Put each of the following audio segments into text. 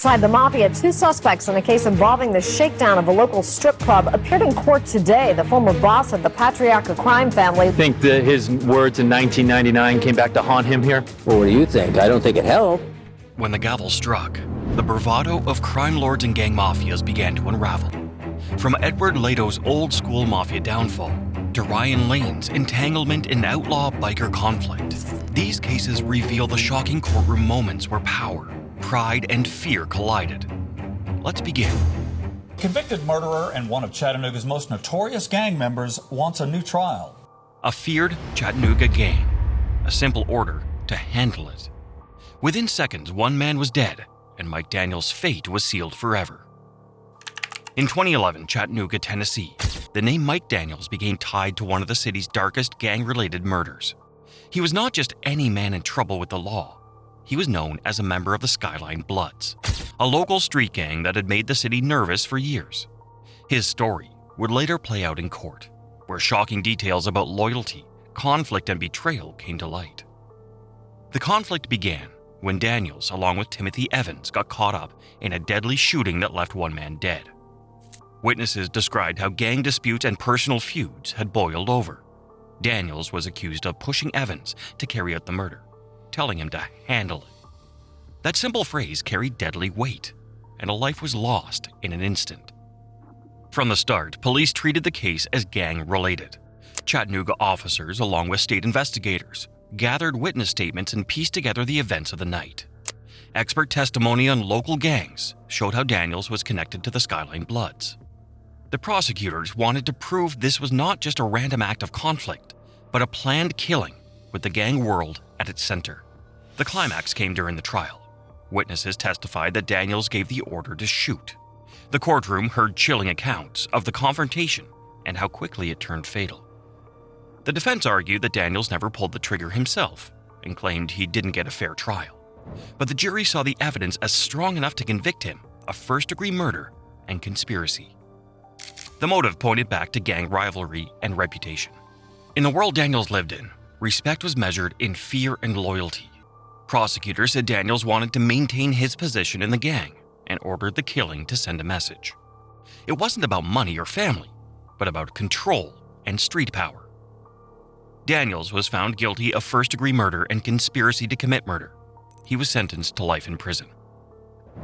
Inside the Mafia, two suspects in a case involving the shakedown of a local strip club appeared in court today. The former boss of the patriarchal crime family. Think that his words in 1999 came back to haunt him here? Well, what do you think? I don't think it helped. When the gavel struck, the bravado of crime lords and gang mafias began to unravel. From Edward Lato's old-school mafia downfall to Ryan Lane's entanglement in outlaw biker conflict, these cases reveal the shocking courtroom moments where power, pride, and fear collided. Let's begin. Convicted murderer and one of Chattanooga's most notorious gang members wants a new trial. A feared Chattanooga gang. A simple order to handle it. Within seconds, one man was dead, and Mike Daniels' fate was sealed forever. In 2011, Chattanooga, Tennessee, the name Mike Daniels became tied to one of the city's darkest gang-related murders. He was not just any man in trouble with the law. He was known as a member of the Skyline Bloods, a local street gang that had made the city nervous for years. His story would later play out in court, where shocking details about loyalty, conflict, and betrayal came to light. The conflict began when Daniels, along with Timothy Evans, got caught up in a deadly shooting that left one man dead. Witnesses described how gang disputes and personal feuds had boiled over. Daniels was accused of pushing Evans to carry out the murder, telling him to handle it. That simple phrase carried deadly weight, and a life was lost in an instant. From the start, police treated the case as gang-related. Chattanooga officers, along with state investigators, gathered witness statements and pieced together the events of the night. Expert testimony on local gangs showed how Daniels was connected to the Skyline Bloods. The prosecutors wanted to prove this was not just a random act of conflict, but a planned killing with the gang world at its center. The climax came during the trial. Witnesses testified that Daniels gave the order to shoot. The courtroom heard chilling accounts of the confrontation and how quickly it turned fatal. The defense argued that Daniels never pulled the trigger himself and claimed he didn't get a fair trial. But the jury saw the evidence as strong enough to convict him of first-degree murder and conspiracy. The motive pointed back to gang rivalry and reputation. In the world Daniels lived in, respect was measured in fear and loyalty. Prosecutors said Daniels wanted to maintain his position in the gang and ordered the killing to send a message. It wasn't about money or family, but about control and street power. Daniels was found guilty of first-degree murder and conspiracy to commit murder. He was sentenced to life in prison.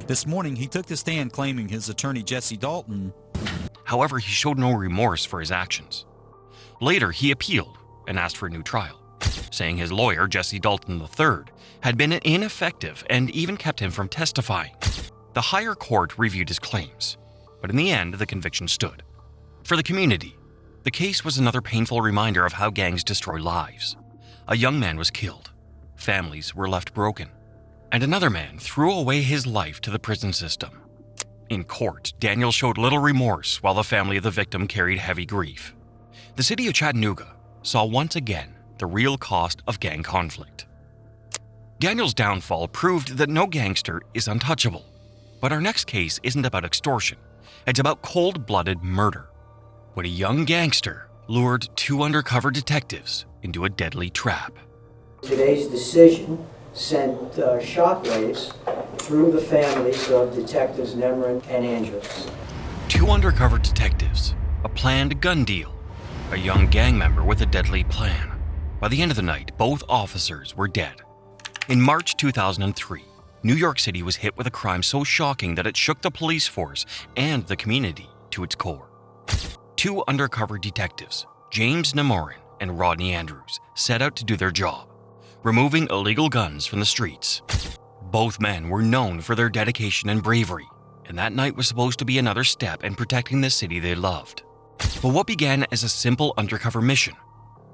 This morning, he took the stand claiming his attorney, Jesse Dalton. However, he showed no remorse for his actions. Later, he appealed and asked for a new trial, saying his lawyer, Jesse Dalton III, had been ineffective and even kept him from testifying. The higher court reviewed his claims, but in the end, the conviction stood. For the community, the case was another painful reminder of how gangs destroy lives. A young man was killed, families were left broken, and another man threw away his life to the prison system. In court, Daniel showed little remorse while the family of the victim carried heavy grief. The city of Chattanooga saw once again the real cost of gang conflict. Daniel's downfall proved that no gangster is untouchable. But our next case isn't about extortion, it's about cold-blooded murder. When a young gangster lured two undercover detectives into a deadly trap. Today's decision sent shockwaves through the families of Detectives Nemrin and Andrews. Two undercover detectives, a planned gun deal, a young gang member with a deadly plan. By the end of the night, both officers were dead. In March 2003, New York City was hit with a crime so shocking that it shook the police force and the community to its core. Two undercover detectives, James Nemorin and Rodney Andrews, set out to do their job, removing illegal guns from the streets. Both men were known for their dedication and bravery, and that night was supposed to be another step in protecting the city they loved. But what began as a simple undercover mission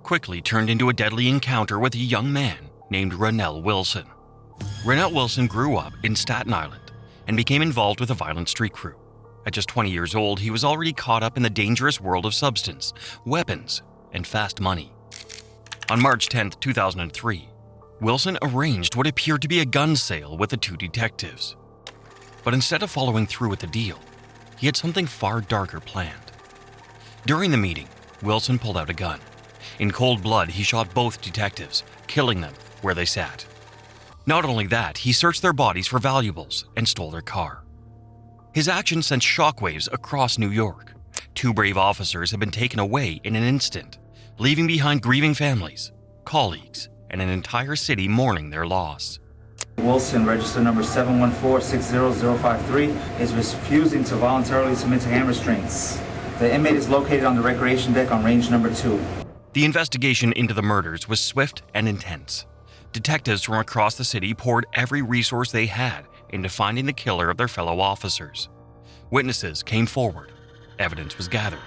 quickly turned into a deadly encounter with a young man named Rennell Wilson. Rennell Wilson grew up in Staten Island and became involved with a violent street crew. At just 20 years old, he was already caught up in the dangerous world of substance, weapons, and fast money. On March 10, 2003, Wilson arranged what appeared to be a gun sale with the two detectives. But instead of following through with the deal, he had something far darker planned. During the meeting, Wilson pulled out a gun. In cold blood, he shot both detectives, killing them where they sat. Not only that, he searched their bodies for valuables and stole their car. His action sent shockwaves across New York. 2 brave officers had been taken away in an instant, leaving behind grieving families, colleagues, and an entire city mourning their loss. Wilson, register number 714-60053, is refusing to voluntarily submit to hand restraints. The inmate is located on the recreation deck on range number 2. The investigation into the murders was swift and intense. Detectives from across the city poured every resource they had into finding the killer of their fellow officers. Witnesses came forward, evidence was gathered,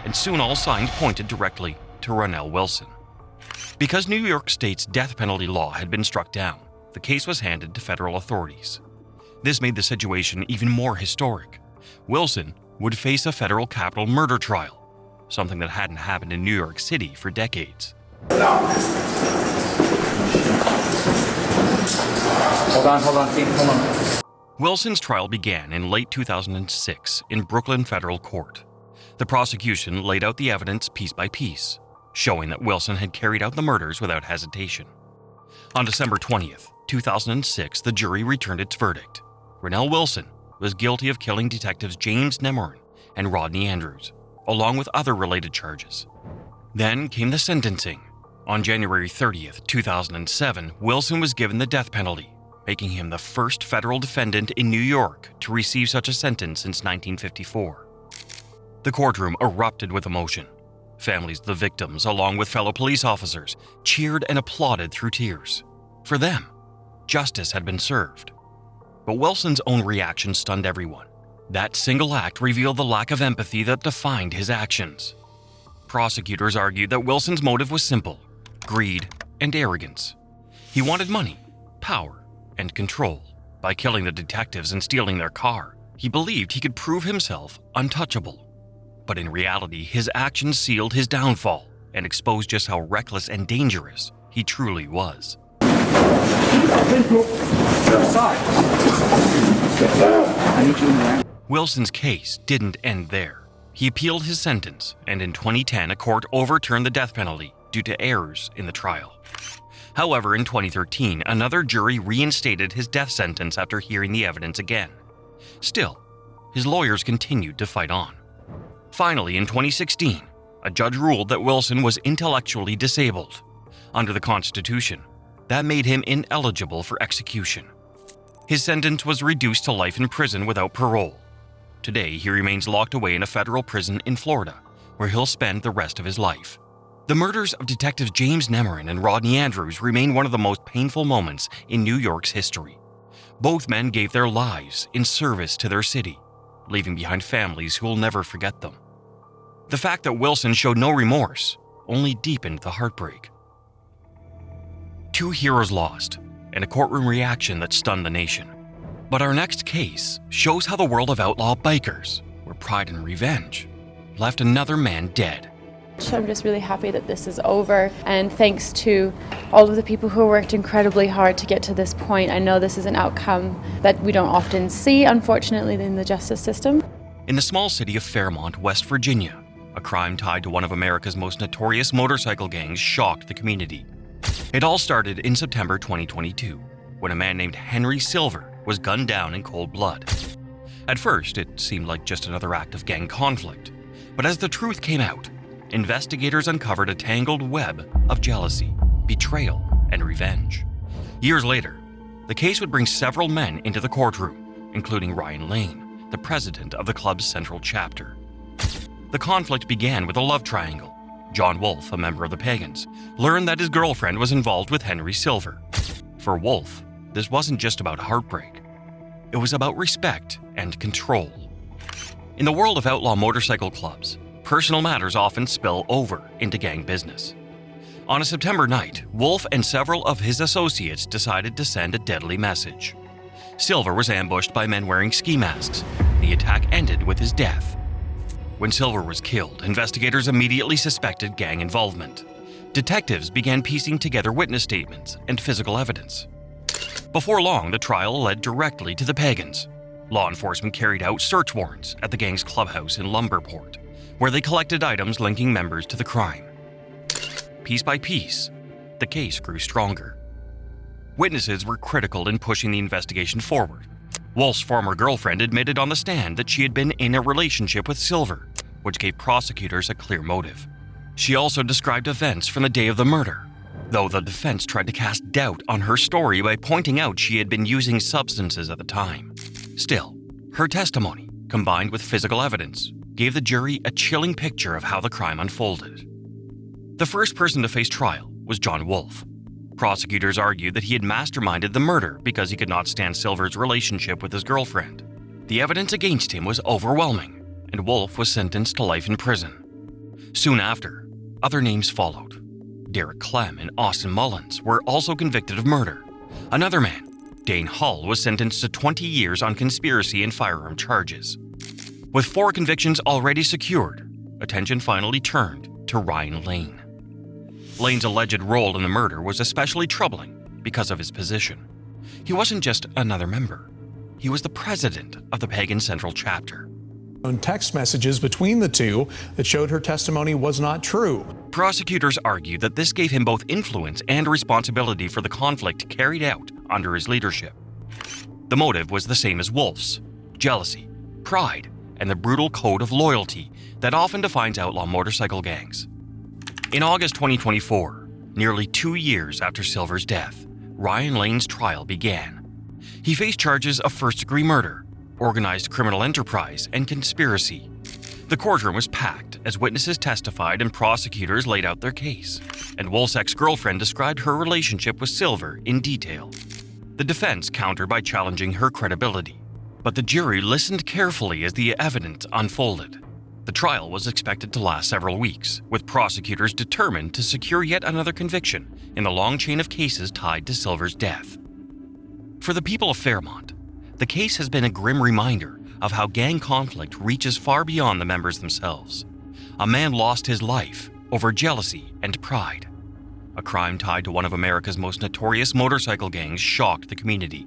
and soon all signs pointed directly to Ronell Wilson. Because New York State's death penalty law had been struck down, the case was handed to federal authorities. This made the situation even more historic. Wilson would face a federal capital murder trial, something that hadn't happened in New York City for decades. Hold on, Steve, hold on. Wilson's trial began in late 2006 in Brooklyn Federal Court. The prosecution laid out the evidence piece by piece, showing that Wilson had carried out the murders without hesitation. On December 20th, 2006, the jury returned its verdict. Ronell Wilson was guilty of killing detectives James Nemorin and Rodney Andrews, along with other related charges. Then came the sentencing. On January 30th, 2007, Wilson was given the death penalty, making him the first federal defendant in New York to receive such a sentence since 1954. The courtroom erupted with emotion. Families of the victims, along with fellow police officers, cheered and applauded through tears. For them, justice had been served. But Wilson's own reaction stunned everyone. That single act revealed the lack of empathy that defined his actions. Prosecutors argued that Wilson's motive was simple: greed and arrogance. He wanted money, power, and control. By killing the detectives and stealing their car, he believed he could prove himself untouchable. But in reality, his actions sealed his downfall and exposed just how reckless and dangerous he truly was. Wilson's case didn't end there. He appealed his sentence, and in 2010, a court overturned the death penalty due to errors in the trial. However, in 2013, another jury reinstated his death sentence after hearing the evidence again. Still, his lawyers continued to fight on. Finally, in 2016, a judge ruled that Wilson was intellectually disabled. Under the Constitution, that made him ineligible for execution. His sentence was reduced to life in prison without parole. Today, he remains locked away in a federal prison in Florida, where he'll spend the rest of his life. The murders of detectives James Nemorin and Rodney Andrews remain one of the most painful moments in New York's history. Both men gave their lives in service to their city, leaving behind families who will never forget them. The fact that Wilson showed no remorse only deepened the heartbreak. 2 heroes lost, and a courtroom reaction that stunned the nation. But our next case shows how the world of outlaw bikers, where pride and revenge left another man dead. I'm just really happy that this is over, and thanks to all of the people who worked incredibly hard to get to this point. I know this is an outcome that we don't often see, unfortunately, in the justice system. In the small city of Fairmont, West Virginia, a crime tied to one of America's most notorious motorcycle gangs shocked the community. It all started in September 2022, when a man named Henry Silver was gunned down in cold blood. At first, it seemed like just another act of gang conflict, but as the truth came out, investigators uncovered a tangled web of jealousy, betrayal, and revenge. Years later, the case would bring several men into the courtroom, including Ryan Lane, the president of the club's central chapter. The conflict began with a love triangle. John Wolfe, a member of the Pagans, learned that his girlfriend was involved with Henry Silver. For Wolfe, this wasn't just about heartbreak. It was about respect and control. In the world of outlaw motorcycle clubs, personal matters often spill over into gang business. On a September night, Wolfe and several of his associates decided to send a deadly message. Silver was ambushed by men wearing ski masks. The attack ended with his death. When Silver was killed, investigators immediately suspected gang involvement. Detectives began piecing together witness statements and physical evidence. Before long, the trial led directly to the Pagans. Law enforcement carried out search warrants at the gang's clubhouse in Lumberport, where they collected items linking members to the crime. Piece by piece, the case grew stronger. Witnesses were critical in pushing the investigation forward. Wolf's former girlfriend admitted on the stand that she had been in a relationship with Silver, which gave prosecutors a clear motive. She also described events from the day of the murder, though the defense tried to cast doubt on her story by pointing out she had been using substances at the time. Still, her testimony, combined with physical evidence, gave the jury a chilling picture of how the crime unfolded. The first person to face trial was John Wolf. Prosecutors argued that he had masterminded the murder because he could not stand Silver's relationship with his girlfriend. The evidence against him was overwhelming, and Wolf was sentenced to life in prison. Soon after, other names followed. Derek Clem and Austin Mullins were also convicted of murder. Another man, Dane Hull, was sentenced to 20 years on conspiracy and firearm charges. With 4 convictions already secured, attention finally turned to Ryan Lane. Lane's alleged role in the murder was especially troubling because of his position. He wasn't just another member. He was the president of the Pagan Central chapter. Text messages between the two that showed her testimony was not true. Prosecutors argued that this gave him both influence and responsibility for the conflict carried out under his leadership. The motive was the same as Wolf's: jealousy, pride, and the brutal code of loyalty that often defines outlaw motorcycle gangs. In August 2024, nearly 2 years after Silver's death, Ryan Lane's trial began. He faced charges of first-degree murder, organized criminal enterprise, and conspiracy. The courtroom was packed as witnesses testified and prosecutors laid out their case, and Wolf's ex-girlfriend described her relationship with Silver in detail. The defense countered by challenging her credibility, but the jury listened carefully as the evidence unfolded. The trial was expected to last several weeks, with prosecutors determined to secure yet another conviction in the long chain of cases tied to Silver's death. For the people of Fairmont, the case has been a grim reminder of how gang conflict reaches far beyond the members themselves. A man lost his life over jealousy and pride. A crime tied to one of America's most notorious motorcycle gangs shocked the community.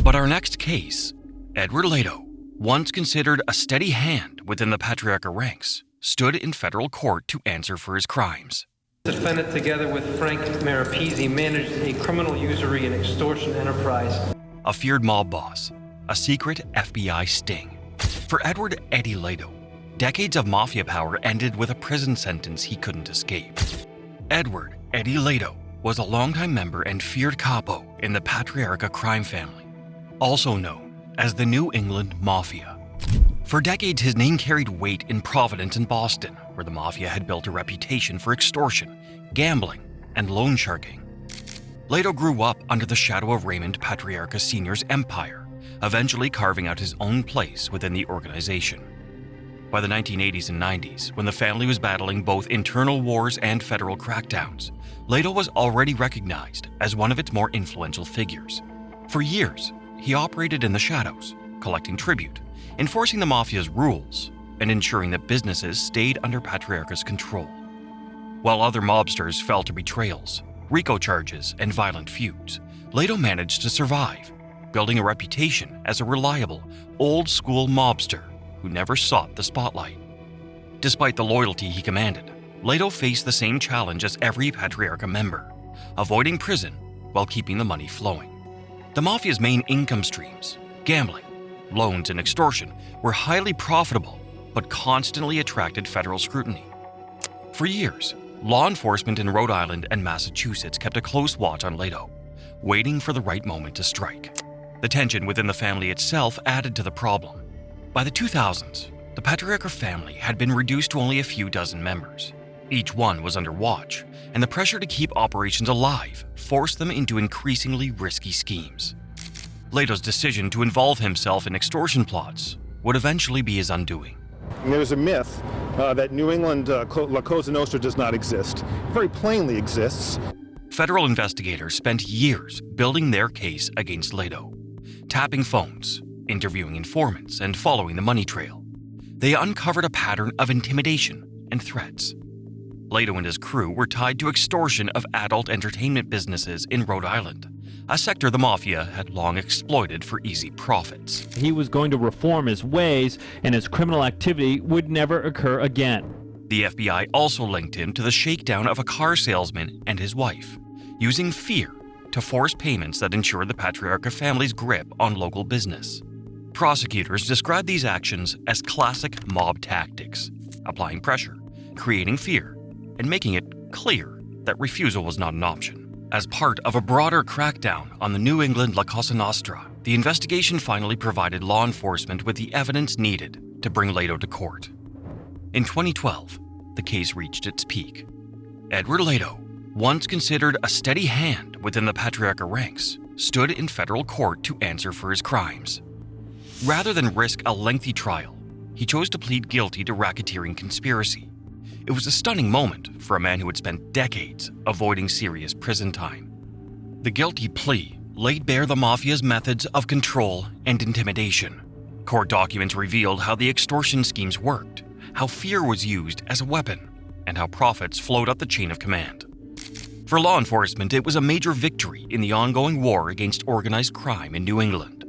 But our next case, Edward Lato, once considered a steady hand within the patriarcha ranks, stood in federal court to answer for his crimes. The defendant, together with Frank Marapese, managed a criminal usury and extortion enterprise. A feared mob boss, a secret FBI sting. For Edward Eddie Lato, decades of mafia power ended with a prison sentence he couldn't escape. Edward Eddie Lato was a longtime member and feared capo in the patriarcha crime family, also known as the New England Mafia. For decades, his name carried weight in Providence and Boston, where the Mafia had built a reputation for extortion, gambling, and loan sharking. Lato grew up under the shadow of Raymond Patriarcha Sr.'s empire, eventually carving out his own place within the organization. By the 1980s and 90s, when the family was battling both internal wars and federal crackdowns, Lato was already recognized as one of its more influential figures. For years, he operated in the shadows, collecting tribute, enforcing the Mafia's rules, and ensuring that businesses stayed under Patriarcha's control. While other mobsters fell to betrayals, RICO charges, and violent feuds, Lato managed to survive, building a reputation as a reliable, old-school mobster who never sought the spotlight. Despite the loyalty he commanded, Lato faced the same challenge as every Patriarcha member, avoiding prison while keeping the money flowing. The Mafia's main income streams, gambling, loans, and extortion, were highly profitable but constantly attracted federal scrutiny. For years, law enforcement in Rhode Island and Massachusetts kept a close watch on Lato, waiting for the right moment to strike. The tension within the family itself added to the problem. By the 2000s, the Patriarcha family had been reduced to only a few dozen members. Each one was under watch, and the pressure to keep operations alive forced them into increasingly risky schemes. Lato's decision to involve himself in extortion plots would eventually be his undoing. There's a myth that New England La Cosa Nostra does not exist. It very plainly exists. Federal investigators spent years building their case against Lato, tapping phones, interviewing informants, and following the money trail. They uncovered a pattern of intimidation and threats. Lato and his crew were tied to extortion of adult entertainment businesses in Rhode Island, a sector the Mafia had long exploited for easy profits. He was going to reform his ways, and his criminal activity would never occur again. The FBI also linked him to the shakedown of a car salesman and his wife, using fear to force payments that ensured the Patriarca family's grip on local business. Prosecutors described these actions as classic mob tactics, applying pressure, creating fear, and making it clear that refusal was not an option. As part of a broader crackdown on the New England La Cosa Nostra, the investigation finally provided law enforcement with the evidence needed to bring Lato to court. In 2012, the case reached its peak. Edward Lato, once considered a steady hand within the Patriarca ranks, stood in federal court to answer for his crimes. Rather than risk a lengthy trial, he chose to plead guilty to racketeering conspiracy. It was a stunning moment for a man who had spent decades avoiding serious prison time. The guilty plea laid bare the Mafia's methods of control and intimidation. Court documents revealed how the extortion schemes worked, how fear was used as a weapon, and how profits flowed up the chain of command. For law enforcement, it was a major victory in the ongoing war against organized crime in New England.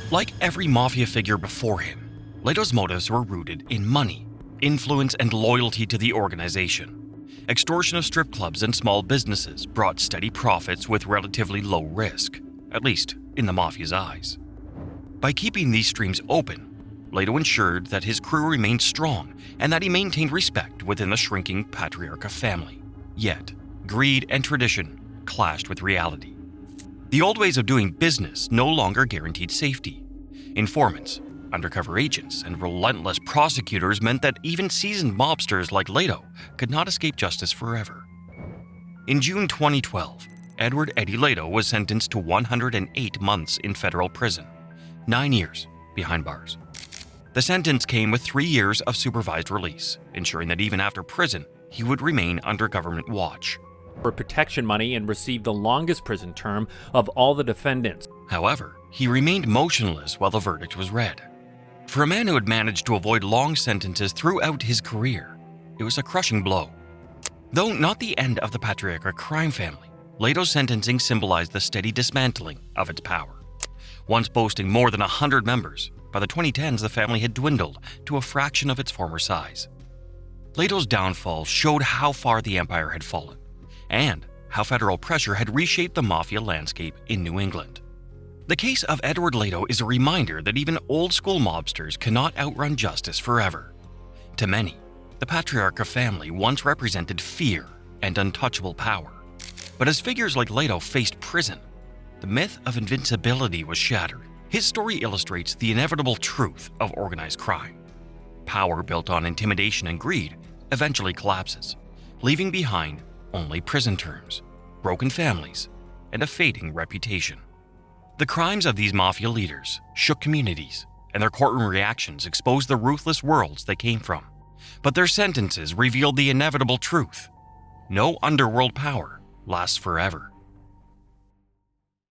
Like every Mafia figure before him, Lato's motives were rooted in money, influence, and loyalty to the organization. Extortion of strip clubs and small businesses brought steady profits with relatively low risk, at least in the Mafia's eyes. By keeping these streams open, Lato ensured that his crew remained strong and that he maintained respect within the shrinking Patriarca family. Yet, greed and tradition clashed with reality. The old ways of doing business no longer guaranteed safety. Informants, undercover agents, and relentless prosecutors meant that even seasoned mobsters like Lato could not escape justice forever. In June 2012, Edward Eddie Lato was sentenced to 108 months in federal prison, 9 years behind bars. The sentence came with 3 years of supervised release, ensuring that even after prison, he would remain under government watch. For protection money and received the longest prison term of all the defendants. However, he remained motionless while the verdict was read. For a man who had managed to avoid long sentences throughout his career, it was a crushing blow. Though not the end of the Patriarca crime family, Lato's sentencing symbolized the steady dismantling of its power. Once boasting more than 100 members, by the 2010s the family had dwindled to a fraction of its former size. Lato's downfall showed how far the empire had fallen, and how federal pressure had reshaped the Mafia landscape in New England. The case of Edward Lato is a reminder that even old-school mobsters cannot outrun justice forever. To many, the Patriarca family once represented fear and untouchable power. But as figures like Lato faced prison, the myth of invincibility was shattered. His story illustrates the inevitable truth of organized crime. Power built on intimidation and greed eventually collapses, leaving behind only prison terms, broken families, and a fading reputation. The crimes of these Mafia leaders shook communities, and their courtroom reactions exposed the ruthless worlds they came from. But their sentences revealed the inevitable truth: no underworld power lasts forever.